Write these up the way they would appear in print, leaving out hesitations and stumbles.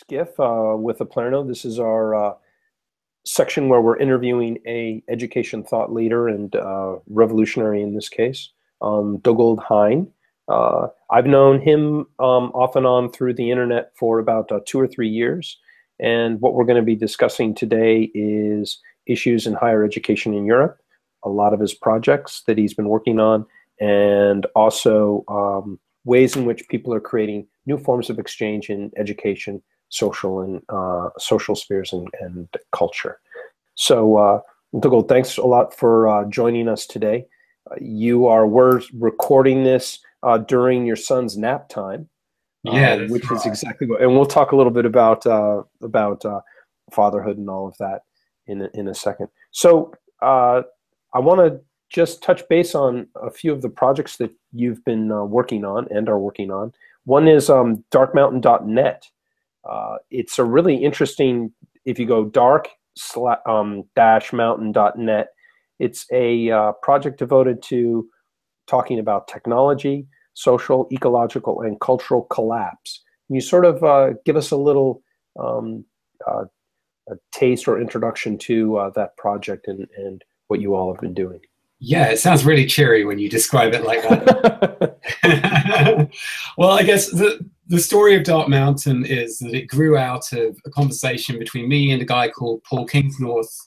Skiff with Oplerno. This is our section where we're interviewing a education thought leader and revolutionary in this case, Dougald Hine. I've known him off and on through the internet for about 2 or 3 years. And what we're going to be discussing today is issues in higher education in Europe, a lot of his projects that he's been working on, and also ways in which people are creating new forms of exchange in education, social and social spheres and culture. So, Dougald, thanks a lot for joining us today. We're recording this during your son's nap time, which is exactly what. And we'll talk a little bit about fatherhood and all of that in a second. So, I want to just touch base on a few of the projects that you've been working on and are working on. One is darkmountain.net. It's a really interesting, if you go dark-mountain.net, it's a project devoted to talking about technology, social, ecological, and cultural collapse. Can you sort of give us a little a taste or introduction to that project and what you all have been doing? Yeah, it sounds really cheery when you describe it like that. Well, I guess the story of Dark Mountain is that it grew out of a conversation between me and a guy called Paul Kingsnorth,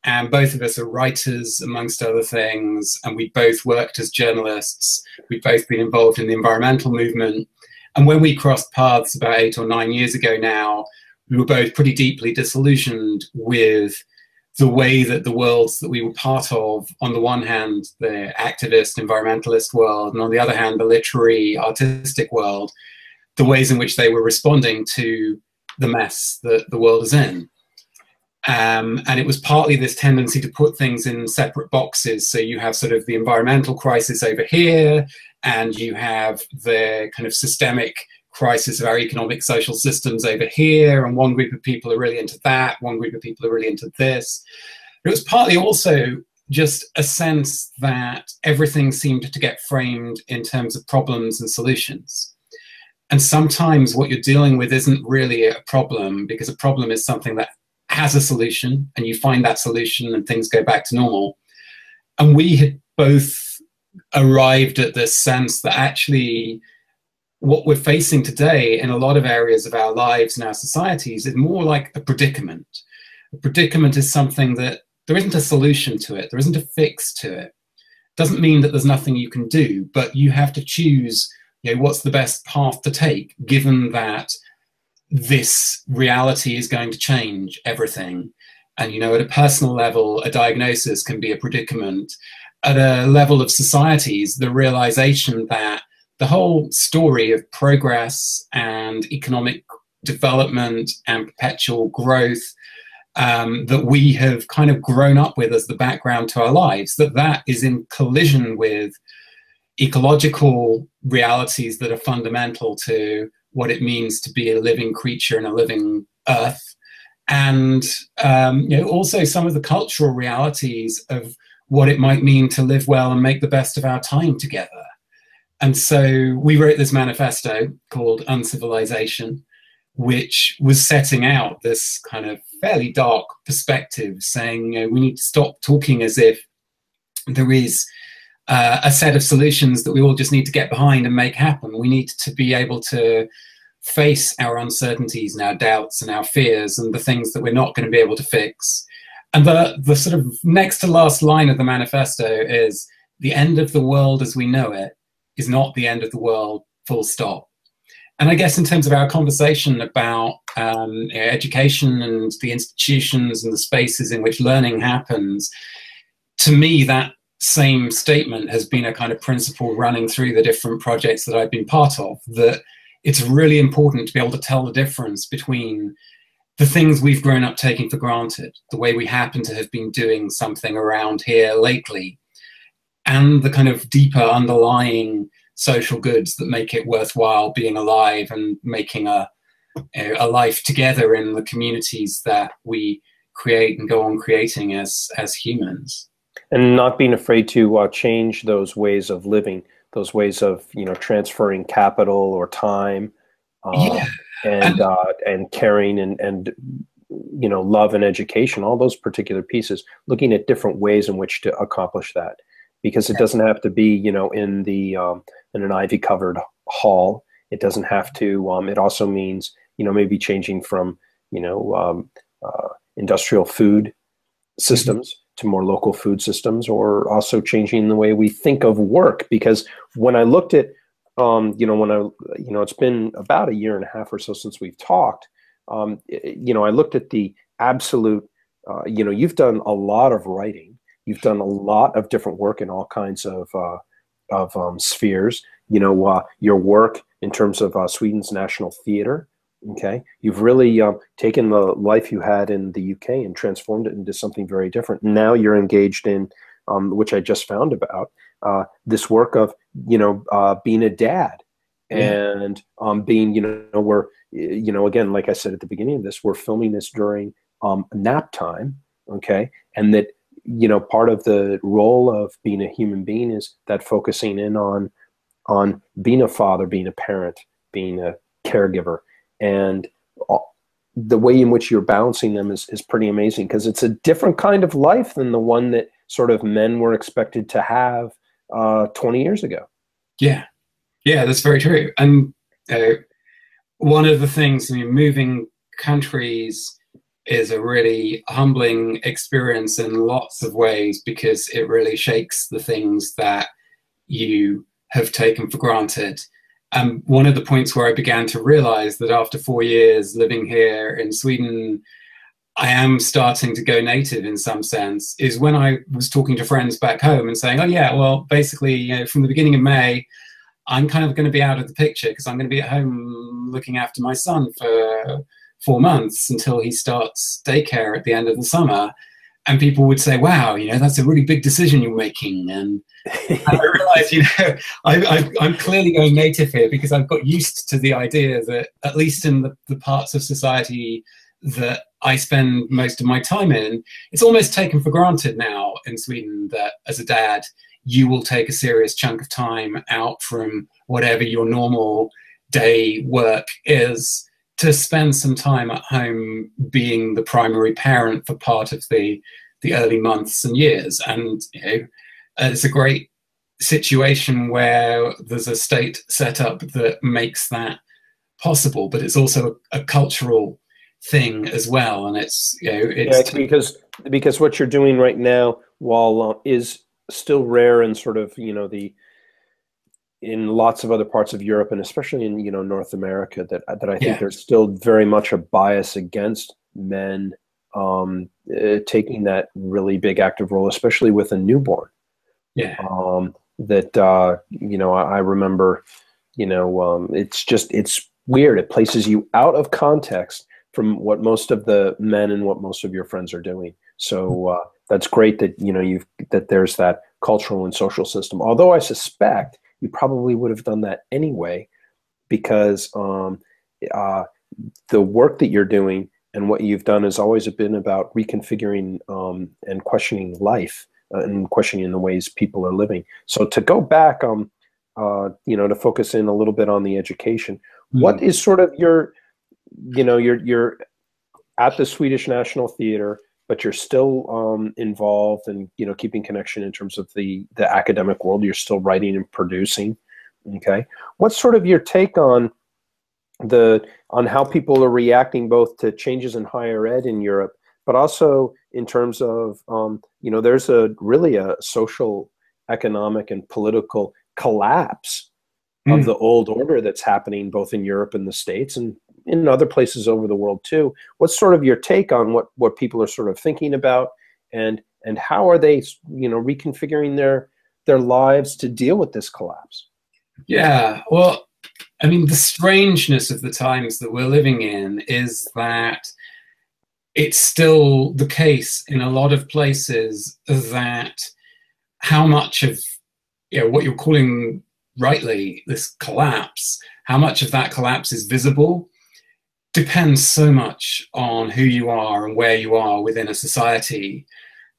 and both of us are writers, amongst other things, and we both worked as journalists. We've both been involved in the environmental movement. And when we crossed paths about 8 or 9 years ago now, we were both pretty deeply disillusioned with the way that the worlds that we were part of, on the one hand, the activist, environmentalist world, and on the other hand, the literary, artistic world, the ways in which they were responding to the mess that the world is in. And it was partly this tendency to put things in separate boxes. So you have sort of the environmental crisis over here, and you have the kind of systemic crisis of our economic social systems over here, and one group of people are really into that, one group of people are really into this. It was partly also just a sense that everything seemed to get framed in terms of problems and solutions. And sometimes what you're dealing with isn't really a problem, because a problem is something that has a solution, and you find that solution and things go back to normal. And we had both arrived at this sense that actually what we're facing today in a lot of areas of our lives and our societies is more like a predicament. A predicament is something that there isn't a solution to it, there isn't a fix to it. Doesn't mean that there's nothing you can do, but you have to choose, what's the best path to take, given that this reality is going to change everything. And at a personal level, a diagnosis can be a predicament. At a level of societies, the realization that the whole story of progress and economic development and perpetual growth that we have kind of grown up with as the background to our lives, that is in collision with ecological realities that are fundamental to what it means to be a living creature in a living earth. And also some of the cultural realities of what it might mean to live well and make the best of our time together. And so we wrote this manifesto called Uncivilization, which was setting out this kind of fairly dark perspective, saying, we need to stop talking as if there is a set of solutions that we all just need to get behind and make happen. We need to be able to face our uncertainties and our doubts and our fears and the things that we're not going to be able to fix. And the sort of next to last line of the manifesto is, the end of the world as we know it is not the end of the world, full stop. And I guess in terms of our conversation about education and the institutions and the spaces in which learning happens, to me, that same statement has been a kind of principle running through the different projects that I've been part of, that it's really important to be able to tell the difference between the things we've grown up taking for granted, the way we happen to have been doing something around here lately, and the kind of deeper underlying social goods that make it worthwhile being alive and making a life together in the communities that we create and go on creating as humans. And not being afraid to change those ways of living, those ways of transferring capital or time. Yeah, and caring and love and education, all those particular pieces, looking at different ways in which to accomplish that, because it doesn't have to be in an ivy covered hall. It doesn't have to. It also means maybe changing from industrial food systems to more local food systems, or also changing the way we think of work. Because when I looked at it's been about a year and a half or so since we've talked. I looked at the absolute, you've done a lot of writing. You've done a lot of different work in all kinds of spheres. Your work in terms of Sweden's National Theatre. Okay, you've really taken the life you had in the UK and transformed it into something very different. Now you're engaged in, which I just found about, this work of being a dad, and being we're again, like I said at the beginning of this, we're filming this during nap time. Okay, and that part of the role of being a human being is that focusing in on being a father, being a parent, being a caregiver, and the way in which you're balancing them is pretty amazing, because it's a different kind of life than the one that sort of men were expected to have 20 years ago. Yeah, that's very true. And one of the things, moving countries is a really humbling experience in lots of ways, because it really shakes the things that you have taken for granted. One of the points where I began to realize that after 4 years living here in Sweden, I am starting to go native in some sense, is when I was talking to friends back home and saying, oh yeah, well, basically, from the beginning of May, I'm kind of going to be out of the picture because I'm going to be at home looking after my son for 4 months until he starts daycare at the end of the summer. And people would say, wow, that's a really big decision you're making. And I realized, I'm clearly going native here, because I've got used to the idea that, at least in the parts of society that I spend most of my time in, it's almost taken for granted now in Sweden that as a dad, you will take a serious chunk of time out from whatever your normal day work is to spend some time at home being the primary parent for part of the early months and years. And it's a great situation where there's a state set up that makes that possible, but it's also a cultural thing as well. And it's because what you're doing right now, while is still rare in sort of in lots of other parts of Europe, and especially in North America, that I think there's still very much a bias against men taking that really big active role, especially with a newborn. I remember, it's weird. It places you out of context from what most of the men and what most of your friends are doing. So that's great that that there's that cultural and social system. Although I suspect you probably would have done that anyway, because the work that you're doing and what you've done has always been about reconfiguring and questioning life and questioning the ways people are living. So to go back, to focus in a little bit on the education, what is sort of you're at the Swedish National Theatre, but you're still involved and keeping connection in terms of the academic world. You're still writing and producing. Okay, what's sort of your take on how people are reacting both to changes in higher ed in Europe, but also in terms of there's really a social, economic, and political collapse of the old order that's happening both in Europe and the States, and in other places over the world too. What's sort of your take on what people are sort of thinking about, and how are they reconfiguring their lives to deal with this collapse? Yeah, well, I mean, the strangeness of the times that we're living in is that it's still the case in a lot of places that how much of what you're calling rightly this collapse, how much of that collapse is visible depends so much on who you are and where you are within a society.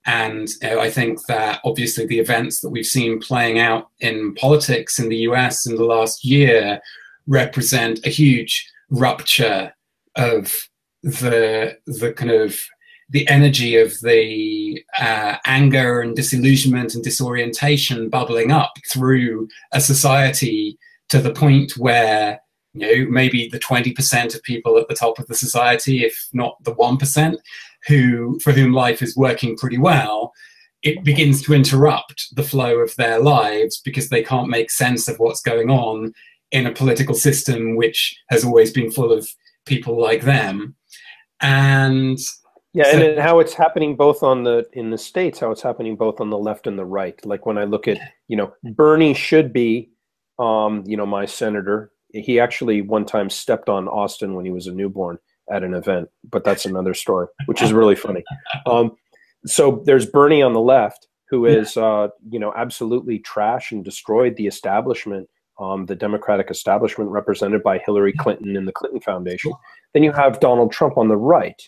And I think that obviously the events that we've seen playing out in politics in the US in the last year represent a huge rupture of the kind of the energy of the anger and disillusionment and disorientation bubbling up through a society to the point where, you know, maybe the 20% of people at the top of the society, if not the 1%, for whom life is working pretty well, it begins to interrupt the flow of their lives because they can't make sense of what's going on in a political system which has always been full of people like them. And yeah, so, and how it's happening both in the States, how it's happening both on the left and the right. Like when I look at, you know, Bernie should be, you know, my senator. He actually one time stepped on Austin when he was a newborn at an event, but that's another story, which is really funny. So there's Bernie on the left, who is, you know, absolutely trashed and destroyed the establishment, the Democratic establishment represented by Hillary Clinton and the Clinton Foundation. Then you have Donald Trump on the right,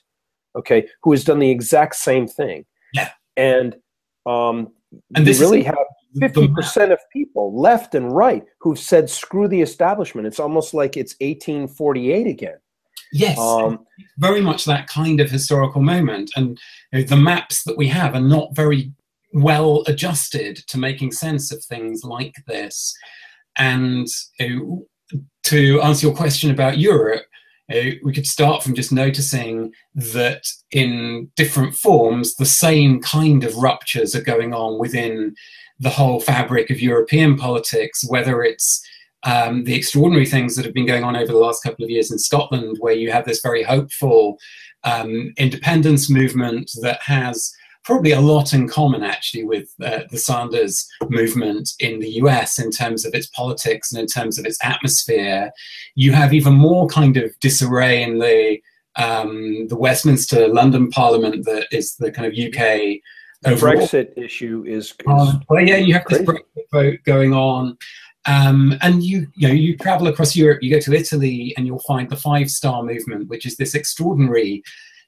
okay, who has done the exact same thing. Yeah. And this really have 50% of people, left and right, who've said, screw the establishment. It's almost like it's 1848 again. Yes, very much that kind of historical moment. And you know, the maps that we have are not very well adjusted to making sense of things like this. And you know, to answer your question about Europe, we could start from just noticing that in different forms, the same kind of ruptures are going on within the whole fabric of European politics, whether it's the extraordinary things that have been going on over the last couple of years in Scotland, where you have this very hopeful independence movement that has probably a lot in common actually with the Sanders movement in the US in terms of its politics and in terms of its atmosphere. You have even more kind of disarray in the Westminster London Parliament that is the kind of UK overall. Brexit issue is well, yeah, you have this Brexit vote going on. And you travel across Europe, you go to Italy, and you'll find the Five Star Movement, which is this extraordinary,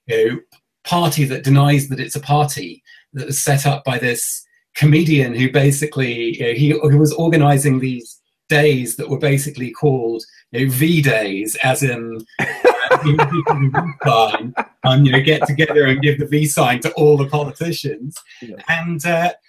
you know, party that denies that it's a party, that was set up by this comedian who basically, you know, he was organizing these days that were basically called, you know, V days, as in sign, and you know, get together and give the V sign to all the politicians, and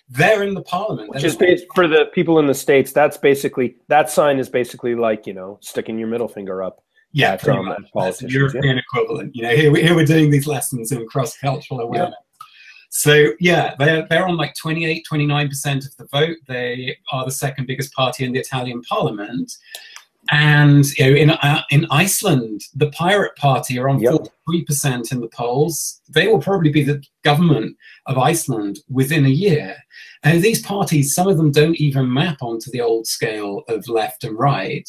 they're in the parliament. Which is for the people in the States. That's basically, that sign is basically like, you know, sticking your middle finger up. Yeah, pretty much. That's the European equivalent. You know, here we're doing these lessons in cross-cultural awareness. Yeah. So yeah, they're on like 28, 29% of the vote. They are the second biggest party in the Italian parliament. And you know, in Iceland, the Pirate Party are on 43% in the polls. They will probably be the government of Iceland within a year. And these parties, some of them don't even map onto the old scale of left and right.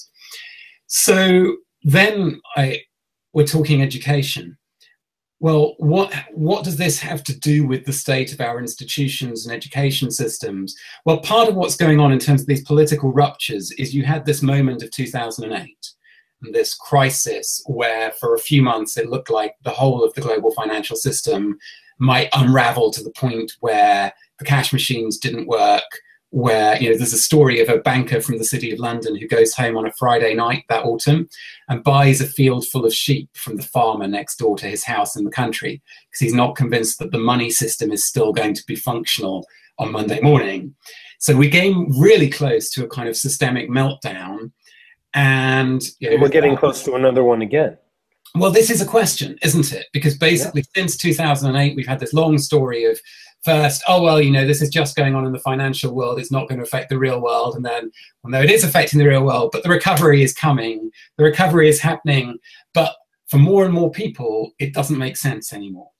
So then we're talking education. Well, what does this have to do with the state of our institutions and education systems? Well, part of what's going on in terms of these political ruptures is you had this moment of 2008, and this crisis where for a few months it looked like the whole of the global financial system might unravel to the point where the cash machines didn't work, where, you know, there's a story of a banker from the City of London who goes home on a Friday night that autumn and buys a field full of sheep from the farmer next door to his house in the country because he's not convinced that the money system is still going to be functional on Monday morning. So we came really close to a kind of systemic meltdown, and you know, we're getting close to another one again. Well, this is a question, isn't it? Because basically since 2008, we've had this long story of first, oh, well, you know, this is just going on in the financial world. It's not going to affect the real world. And then, well, no, it is affecting the real world, but the recovery is coming. The recovery is happening. But for more and more people, it doesn't make sense anymore.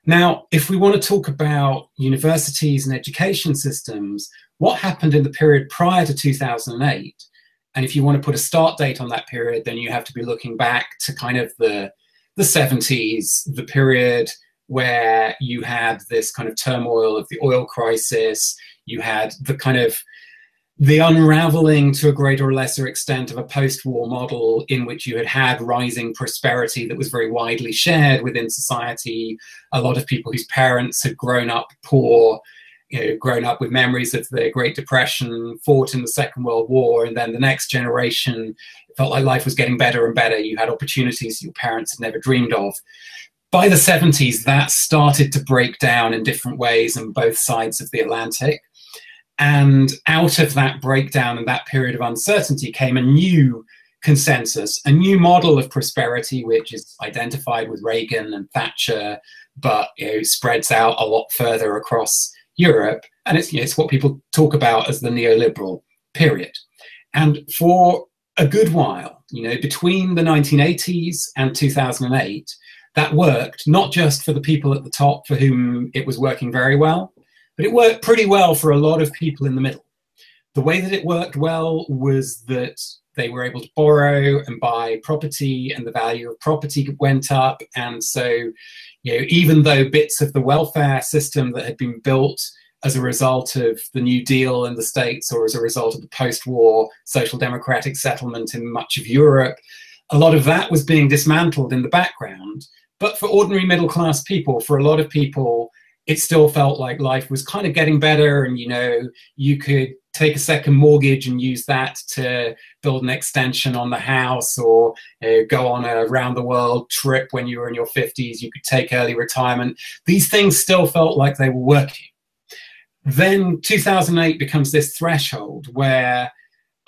Now, if we want to talk about universities and education systems, what happened in the period prior to 2008? And if you want to put a start date on that period, then you have to be looking back to kind of the 70s, the period where you had this kind of turmoil of the oil crisis, you had the kind of the unraveling to a greater or lesser extent of a post-war model in which you had rising prosperity that was very widely shared within society, a lot of people whose parents had grown up poor, you know, grown up with memories of the Great Depression, fought in the Second World War, and then the next generation felt like life was getting better and better. You had opportunities your parents had never dreamed of. By the 70s, that started to break down in different ways on both sides of the Atlantic. And out of that breakdown and that period of uncertainty came a new consensus, a new model of prosperity, which is identified with Reagan and Thatcher, but spreads out a lot further across Europe. And it's what people talk about as the neoliberal period. And for a good while, between the 1980s and 2008, that worked, not just for the people at the top for whom it was working very well, but it worked pretty well for a lot of people in the middle. The way that it worked well was that they were able to borrow and buy property, and the value of property went up. And so, even though bits of the welfare system that had been built as a result of the New Deal in the States, or as a result of the post-war social democratic settlement in much of Europe, a lot of that was being dismantled in the background. But for ordinary middle-class people, for a lot of people, it still felt like life was kind of getting better, and you could take a second mortgage and use that to build an extension on the house, or go on a round the world trip when you were in your 50s. You could take early retirement. These things still felt like they were working. Then 2008 becomes this threshold where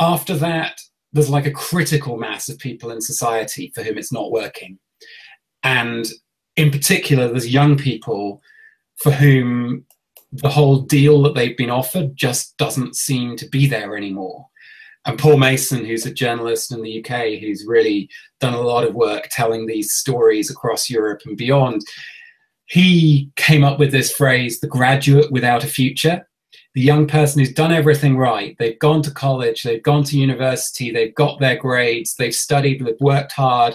after that, there's like a critical mass of people in society for whom it's not working. And in particular, there's young people for whom the whole deal that they've been offered just doesn't seem to be there anymore. And Paul Mason, who's a journalist in the UK, who's really done a lot of work telling these stories across Europe and beyond, he came up with this phrase, the graduate without a future. The young person who's done everything right. They've gone to college, they've gone to university, they've got their grades, they've studied, they've worked hard,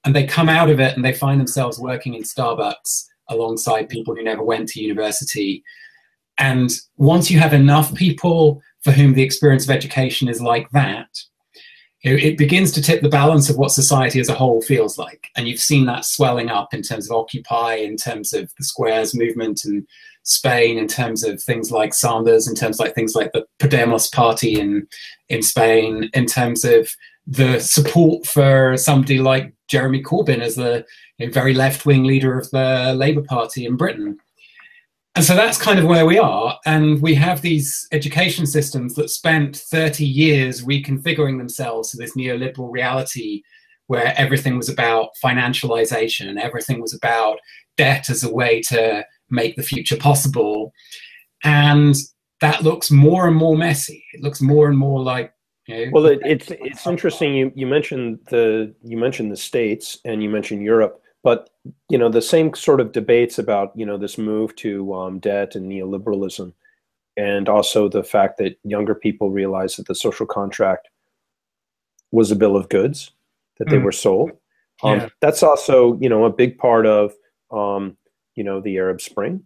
and they come out of it and they find themselves working in Starbucks alongside people who never went to university. And once you have enough people for whom the experience of education is like that, it begins to tip the balance of what society as a whole feels like. And you've seen that swelling up in terms of Occupy, in terms of the Squares movement in Spain, in terms of things like Sanders, in terms of things like the Podemos party in Spain, in terms of the support for somebody like Jeremy Corbyn as the very left-wing leader of the Labour Party in Britain. And so that's kind of where we are. And we have these education systems that spent 30 years reconfiguring themselves to this neoliberal reality where everything was about financialization and everything was about debt as a way to make the future possible. And that looks more and more messy. It looks more and more like, well, it's interesting. You mentioned the States and you mentioned Europe, but the same sort of debates about this move to debt and neoliberalism, and also the fact that younger people realize that the social contract was a bill of goods that they were sold. That's also a big part of the Arab Spring.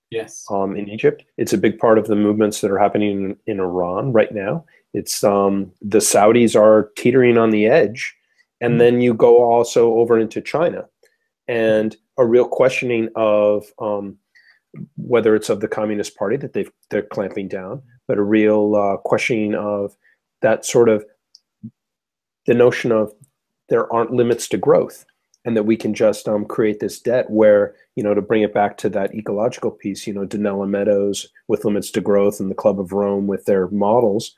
Yes. In Egypt, it's a big part of the movements that are happening in Iran right now. It's the Saudis are teetering on the edge, and then you go also over into China, and a real questioning of whether it's of the Communist Party that they're clamping down, but a real questioning of that sort of the notion of there aren't limits to growth, and that we can just create this debt where, to bring it back to that ecological piece, Donella Meadows with Limits to Growth and the Club of Rome with their models,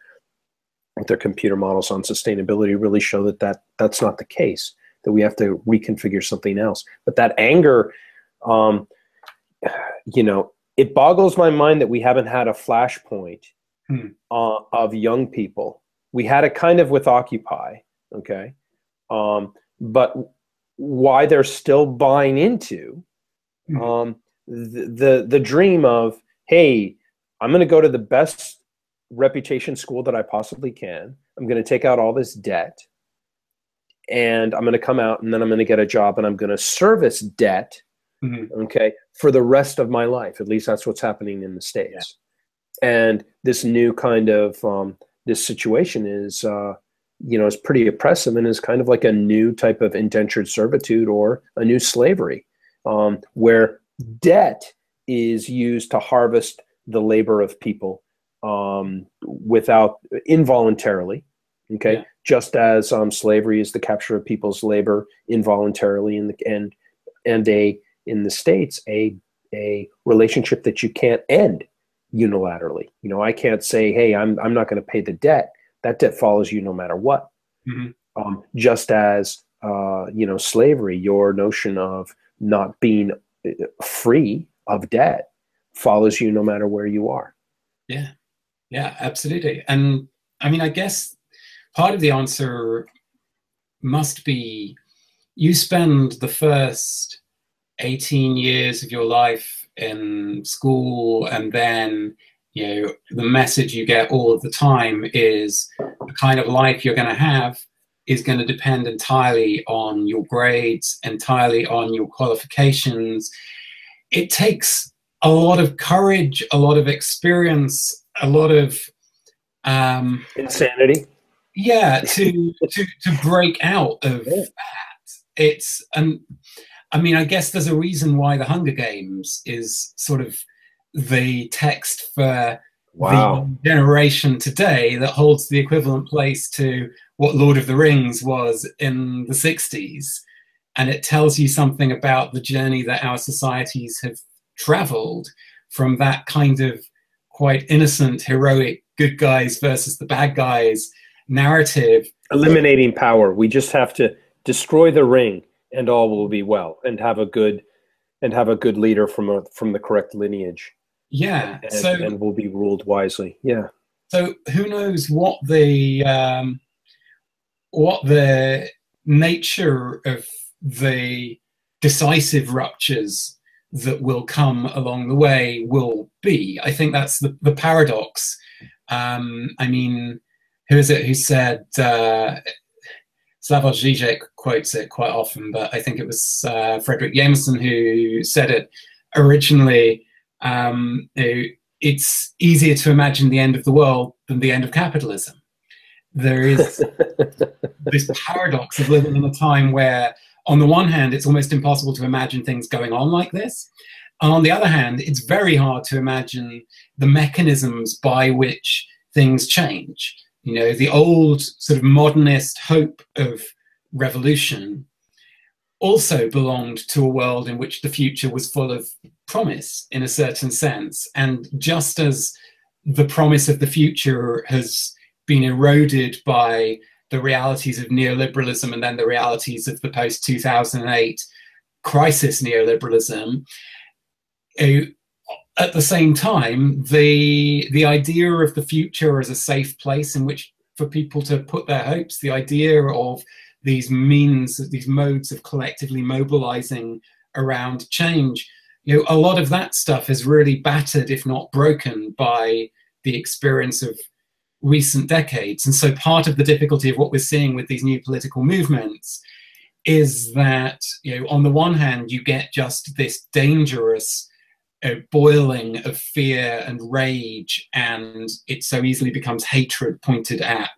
with their computer models on sustainability, really show that that's not the case, that we have to reconfigure something else. But that anger, it boggles my mind that we haven't had a flashpoint of young people. We had it kind of with Occupy, okay? But why they're still buying into the dream of, hey, I'm going to go to the best reputation school that I possibly can. I'm going to take out all this debt, and I'm going to come out, and then I'm going to get a job, and I'm going to service debt, okay, for the rest of my life. At least that's what's happening in the States. Yeah. And this new kind of this situation is is pretty oppressive, and is kind of like a new type of indentured servitude or a new slavery, where debt is used to harvest the labor of people without involuntarily, Okay, Yeah. just as slavery is the capture of people's labor involuntarily, and in the States a relationship that you can't end unilaterally. You know, I can't say, hey, I'm not going to pay the debt. That debt follows you no matter what. Mm-hmm. Just as you know, slavery, your notion of not being free of debt follows you no matter where you are. Yeah, yeah, absolutely. And I mean, I guess part of the answer must be you spend the first 18 years of your life in school, and then, you know, the message you get all of the time is the kind of life you're going to have is going to depend entirely on your grades, entirely on your qualifications. It takes a lot of courage, a lot of experience, a lot of insanity. Yeah, to break out of that. It's I mean, I guess there's a reason why the Hunger Games is sort of the text for Wow. the generation today that holds the equivalent place to what Lord of the Rings was in the 60s. And it tells you something about the journey that our societies have traveled from that kind of quite innocent, heroic, good guys versus the bad guys narrative. Eliminating power. We just have to destroy the ring and all will be well, and have a good leader from the correct lineage. Yeah. And will be ruled wisely. Yeah. So who knows what the nature of the decisive ruptures that will come along the way will be. I think that's the paradox. I mean, who is it who said, Slavoj Žižek quotes it quite often, but I think it was Frederick Jameson who said it originally. It's easier to imagine the end of the world than the end of capitalism. There is this paradox of living in a time where, on the one hand, it's almost impossible to imagine things going on like this. And on the other hand, it's very hard to imagine the mechanisms by which things change. You know, the old sort of modernist hope of revolution also belonged to a world in which the future was full of promise in a certain sense. And just as the promise of the future has been eroded by the realities of neoliberalism and then the realities of the post-2008 crisis neoliberalism, at the same time, the idea of the future as a safe place in which for people to put their hopes, the idea of these means, these modes of collectively mobilizing around change, you know, a lot of that stuff is really battered, if not broken, by the experience of recent decades. And so part of the difficulty of what we're seeing with these new political movements is that, you know, on the one hand, you get just this dangerous boiling of fear and rage, and it so easily becomes hatred pointed at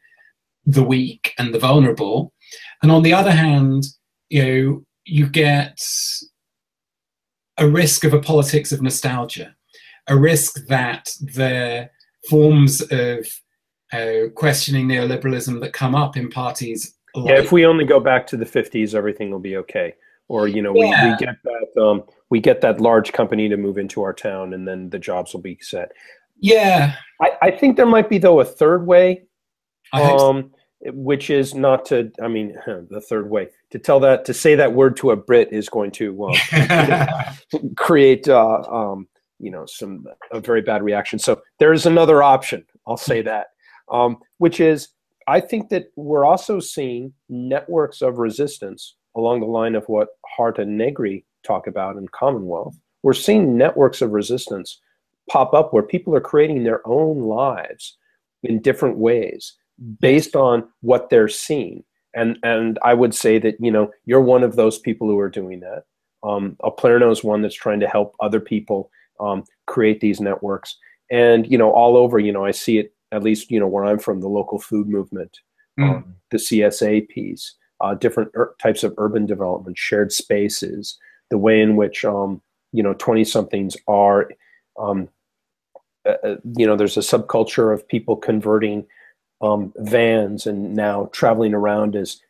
the weak and the vulnerable. And on the other hand, you know, you get a risk of a politics of nostalgia, a risk that the forms of questioning neoliberalism that come up in parties. Like, yeah, if we only go back to the 50s, everything will be okay. Or, you know, yeah. we get that large company to move into our town, and then the jobs will be set. Yeah. I think there might be, though, a third way, So. which is not to, I mean, the third way. To say that word to a Brit is going to create, you know, a very bad reaction. So there is another option, I'll say that, which is, I think that we're also seeing networks of resistance along the line of what Hart and Negri talk about in Commonwealth. We're seeing networks of resistance pop up where people are creating their own lives in different ways based on what they're seeing. And I would say that, you know, you're one of those people who are doing that. Oplerno is one that's trying to help other people create these networks. And, you know, all over, you know, I see it, at least, you know, where I'm from, the local food movement, the CSA piece, different types of urban development, shared spaces, the way in which, you know, 20-somethings are, you know, there's a subculture of people converting vans and now traveling around as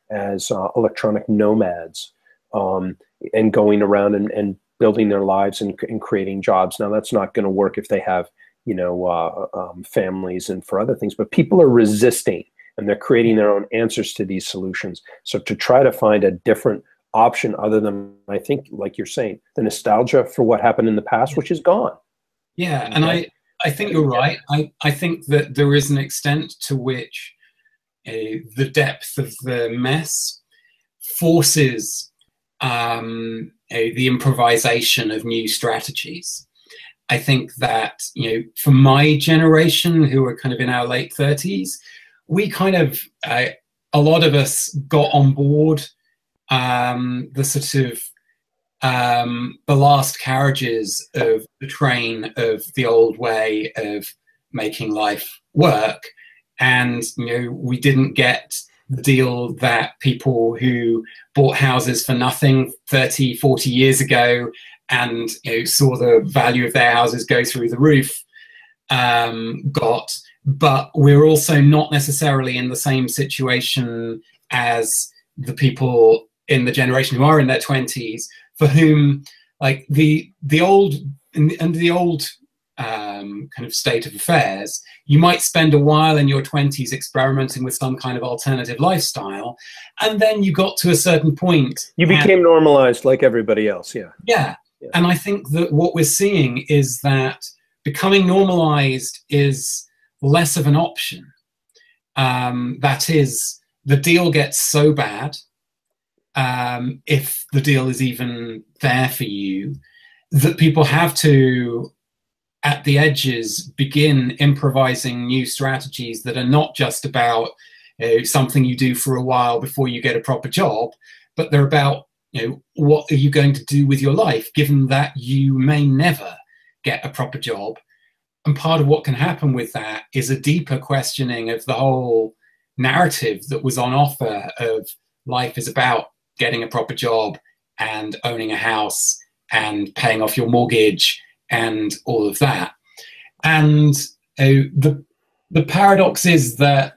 electronic nomads, and going around and building their lives and creating jobs. Now that's not going to work if they have, you know, families and for other things, but people are resisting and they're creating their own answers to these solutions. So to try to find a different option other than, I think, like you're saying, the nostalgia for what happened in the past, which is gone. Yeah, okay. And I think you're right. I think that there is an extent to which the depth of the mess forces the improvisation of new strategies. I think that, you know, for my generation, who are kind of in our late 30s, we kind of, a lot of us got on board the sort of the last carriages of the train of the old way of making life work. And, you know, we didn't get the deal that people who bought houses for nothing 30, 40 years ago and, you know, saw the value of their houses go through the roof got. But we're also not necessarily in the same situation as the people in the generation who are in their 20s, for whom, like, the old kind of state of affairs, you might spend a while in your 20s experimenting with some kind of alternative lifestyle, and then you got to a certain point. You became normalized like everybody else, yeah. Yeah. And I think that what we're seeing is that becoming normalized is less of an option. That is, the deal gets so bad, if the deal is even there for you, that people have to, at the edges, begin improvising new strategies that are not just about something you do for a while before you get a proper job, but they're about, you know, what are you going to do with your life, given that you may never get a proper job. And part of what can happen with that is a deeper questioning of the whole narrative that was on offer of life is about getting a proper job and owning a house and paying off your mortgage and all of that. And the paradox is that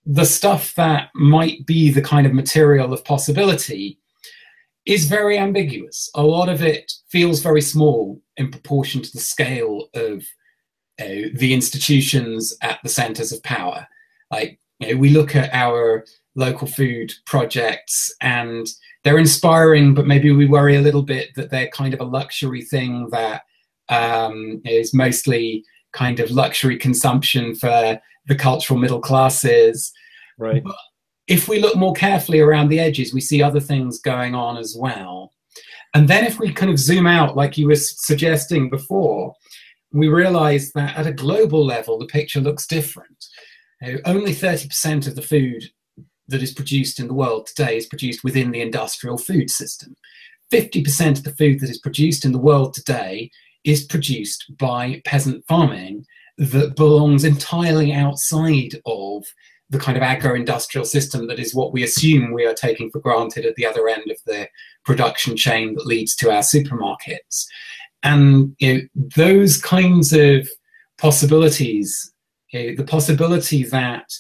the stuff that might be the kind of material of possibility is very ambiguous. A lot of it feels very small in proportion to the scale of the institutions at the centers of power. Like, you know, we look at our local food projects and they're inspiring, but maybe we worry a little bit that they're kind of a luxury thing that is mostly kind of luxury consumption for the cultural middle classes. Right. But if we look more carefully around the edges, we see other things going on as well. And then if we kind of zoom out, like you were suggesting before, we realize that at a global level, the picture looks different. Only 30% of the food that is produced in the world today is produced within the industrial food system. 50% of the food that is produced in the world today is produced by peasant farming that belongs entirely outside of the kind of agro-industrial system that is what we assume we are taking for granted at the other end of the production chain that leads to our supermarkets. And, you know, those kinds of possibilities, the possibility that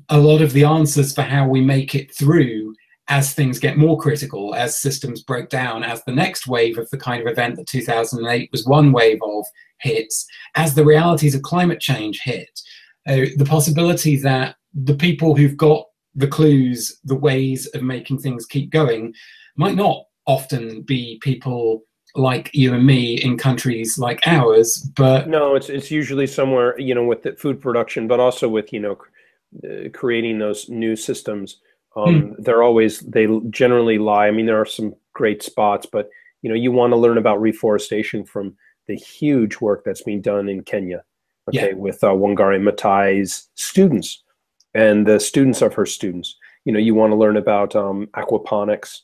a lot of the answers for how we make it through as things get more critical, as systems break down, as the next wave of the kind of event that 2008 was one wave of hits, as the realities of climate change hit, the possibility that the people who've got the clues, the ways of making things keep going, might not often be people like you and me in countries like ours, but no, it's usually somewhere, you know, with the food production, but also with, you know, creating those new systems. They generally lie. I mean, there are some great spots, but, you know, you want to learn about reforestation from the huge work that's being done in Kenya, okay, with Wangari Maathai's students and the students of her students. You know, you want to learn about aquaponics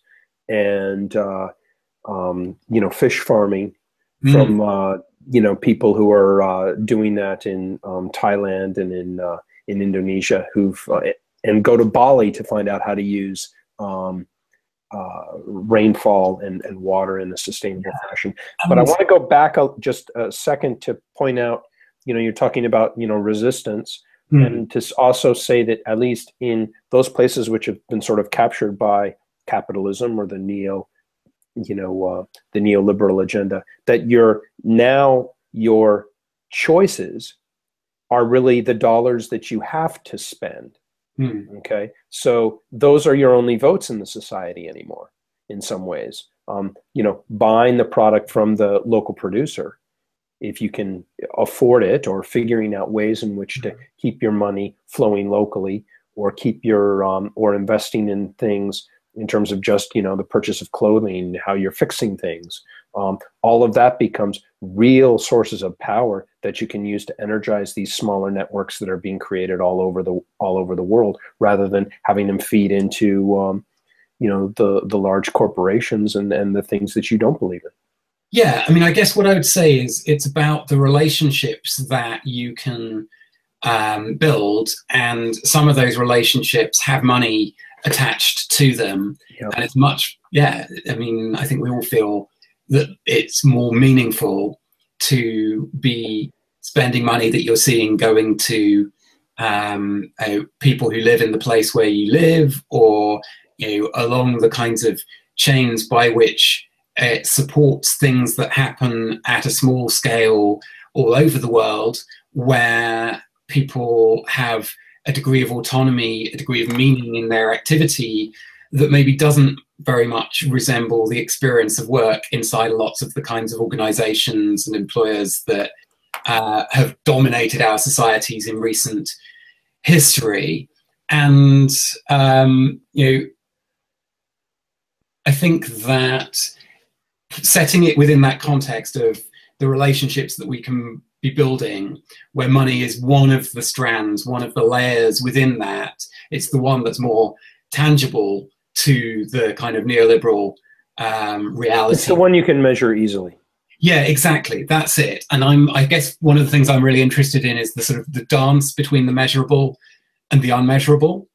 and you know, fish farming from you know, people who are doing that in Thailand and in Indonesia, and go to Bali to find out how to use rainfall and water in a sustainable fashion. But I want to go back just a second to point out, you know, you're talking about, you know, resistance. And to also say that at least in those places which have been sort of captured by capitalism or the the neoliberal agenda, that your choices are really the dollars that you have to spend. Okay, so those are your only votes in the society anymore. In some ways, buying the product from the local producer, if you can afford it, or figuring out ways in which to keep your money flowing locally, or keep your or investing in things in terms of just the purchase of clothing, how you're fixing things. All of that becomes real sources of power that you can use to energize these smaller networks that are being created all over the world, rather than having them feed into the large corporations and the things that you don't believe in. Yeah, I mean, I guess what I would say is it's about the relationships that you can build, and some of those relationships have money attached to them. Yep. And it's much, I mean, I think we all feel that it's more meaningful to be spending money that you're seeing going to people who live in the place where you live, or along the kinds of chains by which it supports things that happen at a small scale all over the world, where people have a degree of autonomy, a degree of meaning in their activity that maybe doesn't very much resemble the experience of work inside lots of the kinds of organizations and employers that have dominated our societies in recent history. And, I think that setting it within that context of the relationships that we can be building, where money is one of the strands, one of the layers within that, it's the one that's more tangible to the kind of neoliberal reality. It's the one you can measure easily. Yeah, exactly. That's it. And I guess one of the things I'm really interested in is the sort of the dance between the measurable and the unmeasurable.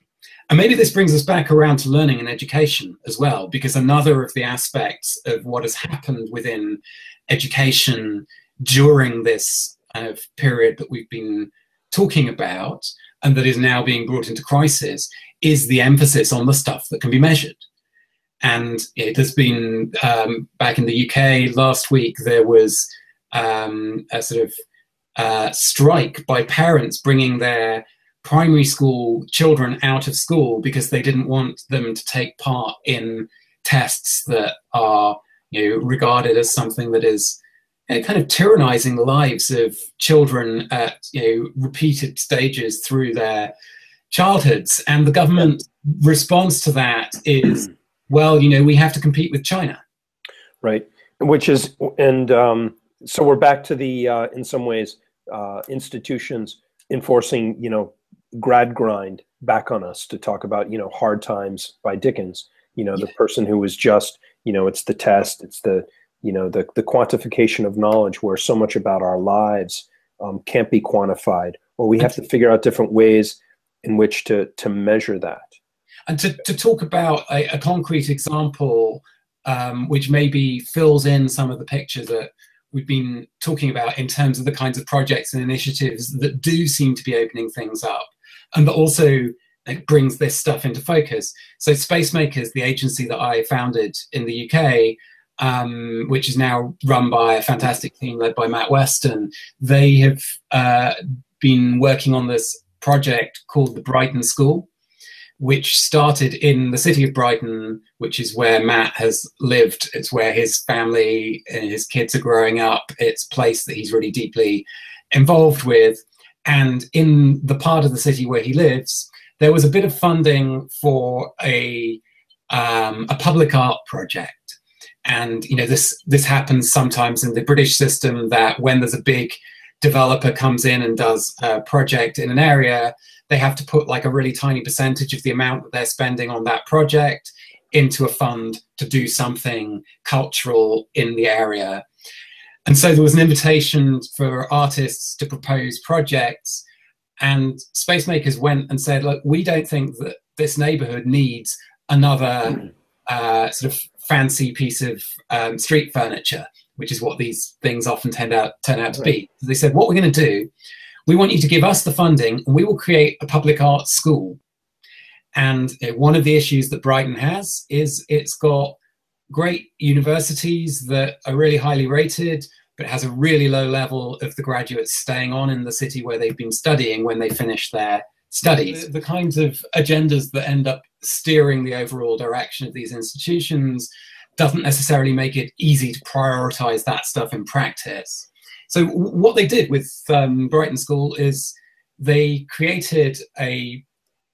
And maybe this brings us back around to learning and education as well, because another of the aspects of what has happened within education during this kind of period that we've been talking about, and that is now being brought into crisis, is the emphasis on the stuff that can be measured. And it has been, back in the UK last week, there was a sort of strike by parents bringing their primary school children out of school because they didn't want them to take part in tests that are regarded as something that is kind of tyrannizing the lives of children at repeated stages through their childhoods. And the government response to that is, well, we have to compete with China. Right. Which is, and so we're back to the, in some ways, institutions enforcing, grad grind back on us, to talk about, Hard Times by Dickens, the person who was just, it's the test, it's the, the quantification of knowledge, where so much about our lives can't be quantified, or we have to figure out different ways in which to measure that. And to talk about a concrete example, which maybe fills in some of the picture that we've been talking about in terms of the kinds of projects and initiatives that do seem to be opening things up, and that also brings this stuff into focus. So Spacemakers, the agency that I founded in the UK, which is now run by a fantastic team led by Matt Weston, they have been working on this project called the Brighton School, which started in the city of Brighton, which is where Matt has lived. It's where his family and his kids are growing up. It's a place that he's really deeply involved with. And in the part of the city where he lives, there was a bit of funding for a public art project. And this happens sometimes in the British system, that when there's a big developer comes in and does a project in an area, they have to put like a really tiny percentage of the amount that they're spending on that project into a fund to do something cultural in the area. And so there was an invitation for artists to propose projects, and Spacemakers went and said, look, we don't think that this neighborhood needs another sort of fancy piece of street furniture, which is what these things often turn out to be. So they said, what we're going to do, we want you to give us the funding and we will create a public arts school. And one of the issues that Brighton has is it's got great universities that are really highly rated, but has a really low level of the graduates staying on in the city where they've been studying when they finish their studies. The kinds of agendas that end up steering the overall direction of these institutions doesn't necessarily make it easy to prioritize that stuff in practice. So what they did with Brighton School is they created a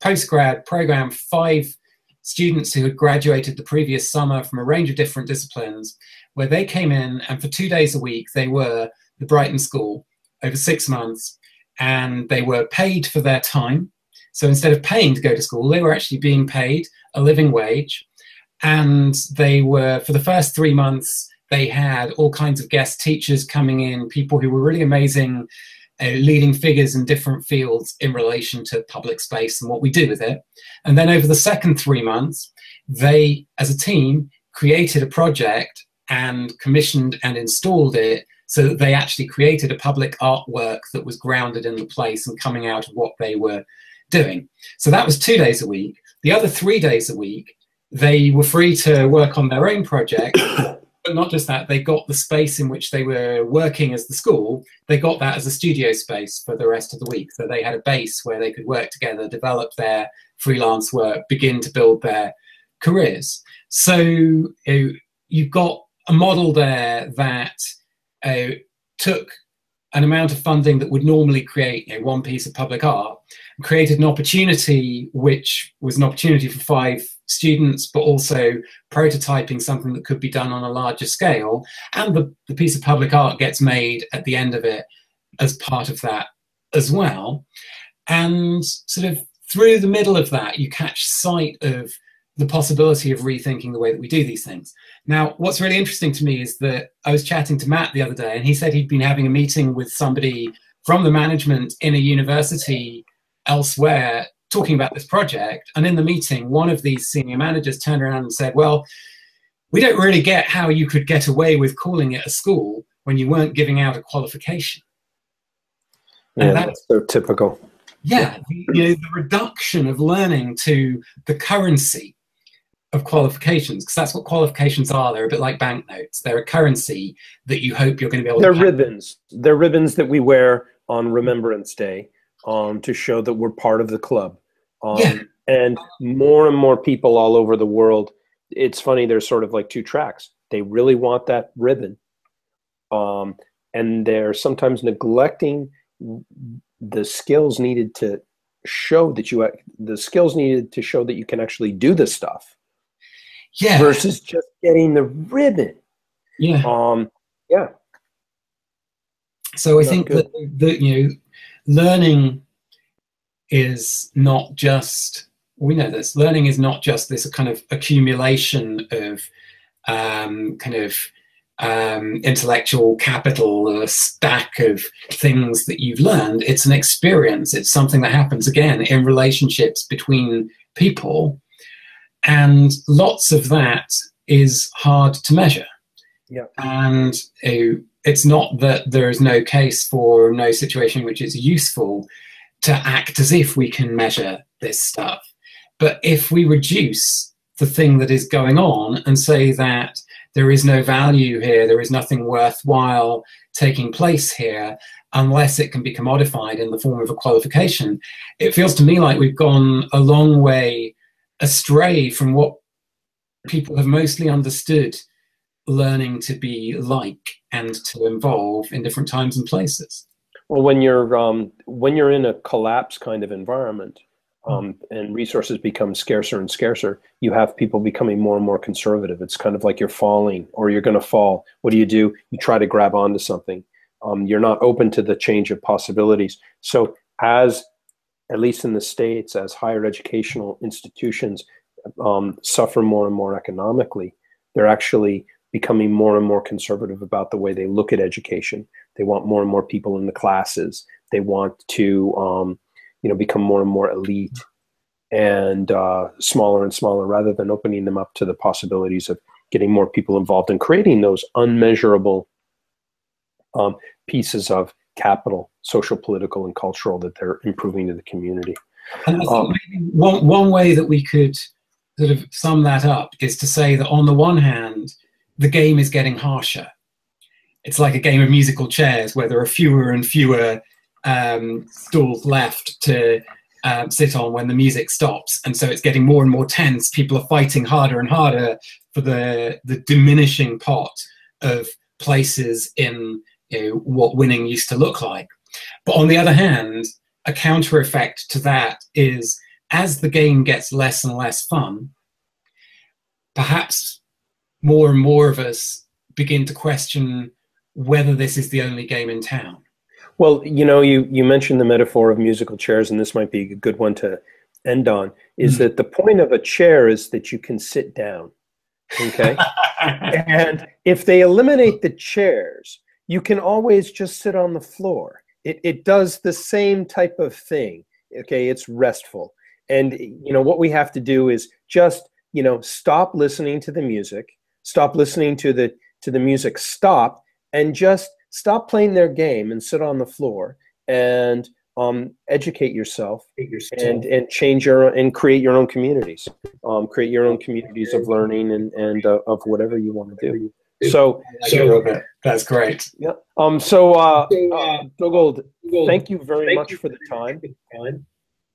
postgrad program, 5 students who had graduated the previous summer from a range of different disciplines, where they came in and for 2 days a week, they were the Brighton School over 6 months, and they were paid for their time. So instead of paying to go to school, they were actually being paid a living wage. And they were, for the first 3 months, they had all kinds of guest teachers coming in, people who were really amazing, leading figures in different fields in relation to public space and what we do with it. And then over the second 3 months, they, as a team, created a project and commissioned and installed it so that they actually created a public artwork that was grounded in the place and coming out of what they were doing. So that was 2 days a week. The other 3 days a week, they were free to work on their own project. But not just that, they got the space in which they were working as the school, they got that as a studio space for the rest of the week. So they had a base where they could work together, develop their freelance work, begin to build their careers. So you've got a model there that took an amount of funding that would normally create one piece of public art, and created an opportunity which was an opportunity for 5 students, but also prototyping something that could be done on a larger scale. And the piece of public art gets made at the end of it as part of that as well. And sort of through the middle of that, you catch sight of the possibility of rethinking the way that we do these things. Now, what's really interesting to me is that I was chatting to Matt the other day, and he said he'd been having a meeting with somebody from the management in a university elsewhere talking about this project. And in the meeting, one of these senior managers turned around and said, well, we don't really get how you could get away with calling it a school when you weren't giving out a qualification. Yeah, that's so typical. Yeah, the reduction of learning to the currency of qualifications, because that's what qualifications are. They're a bit like banknotes. They're a currency that you hope you're going to be able to. They're ribbons. They're ribbons that we wear on Remembrance Day to show that we're part of the club. And more and more people all over the world, it's funny, there's sort of like 2 tracks. They really want that ribbon. And they're sometimes neglecting the skills needed to show that you can actually do this stuff. Yeah. Versus just getting the ribbon. Yeah. Yeah. So I think that learning is not just, we know this, learning is not just this kind of accumulation of intellectual capital, a stack of things that you've learned. It's an experience. It's something that happens, again, in relationships between people. And lots of that is hard to measure. Yeah. And it's not that there is no case for no situation which is useful to act as if we can measure this stuff. But if we reduce the thing that is going on and say that there is no value here, there is nothing worthwhile taking place here unless it can be commodified in the form of a qualification, it feels to me like we've gone a long way astray from what people have mostly understood learning to be like and to involve in different times and places. Well, when you're in a collapse kind of environment, and resources become scarcer and scarcer, you have people becoming more and more conservative. It's kind of like you're falling or you're going to fall. What do? You try to grab onto something. You're not open to the change of possibilities. So at least in the States, as higher educational institutions suffer more and more economically, they're actually becoming more and more conservative about the way they look at education. They want more and more people in the classes. They want to become more and more elite and smaller and smaller, rather than opening them up to the possibilities of getting more people involved and creating those unmeasurable pieces of capital, social, political, and cultural, that they're improving to the community. And I think maybe one way that we could sort of sum that up is to say that on the one hand, the game is getting harsher. It's like a game of musical chairs where there are fewer and fewer stools left to sit on when the music stops. And so it's getting more and more tense. People are fighting harder and harder for the diminishing pot of places in what winning used to look like. But on the other hand, a counter effect to that is, as the game gets less and less fun, perhaps more and more of us begin to question whether this is the only game in town. Well, you mentioned the metaphor of musical chairs, and this might be a good one to end on, is that the point of a chair is that you can sit down, okay? And if they eliminate the chairs, you can always just sit on the floor. It does the same type of thing, okay? It's restful. And, what we have to do is just, stop listening to the music, stop listening to the music stop, and just stop playing their game and sit on the floor and educate yourself and change and create your own communities. Create your own communities of learning and of whatever you want to do. So that's great. Yeah. Dougald, thank you very much for the time.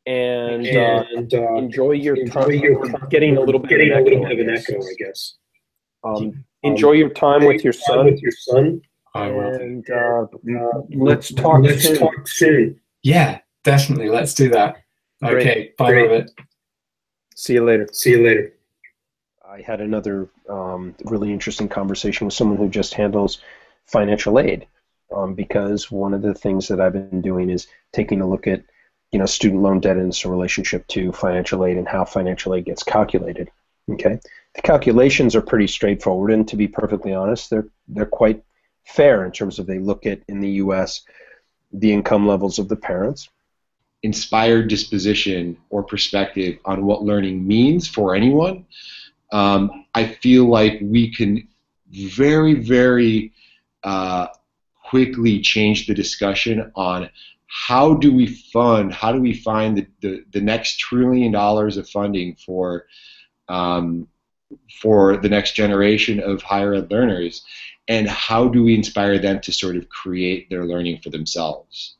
And enjoy your time. Getting a little bit of an echo, I guess. Enjoy your time with your son. And let's talk soon. Yeah, definitely. Let's do that. Okay. Bye, Robert. See you later. I had another really interesting conversation with someone who just handles financial aid, because one of the things that I've been doing is taking a look at student loan debt and its relationship to financial aid and how financial aid gets calculated. Okay, the calculations are pretty straightforward, and to be perfectly honest, they're quite fair in terms of they look at, in the U.S., the income levels of the parents. Inspired disposition or perspective on what learning means for anyone. I feel like we can very, very quickly change the discussion on how do we find the next $1 trillion of funding for the next generation of higher ed learners, and how do we inspire them to sort of create their learning for themselves.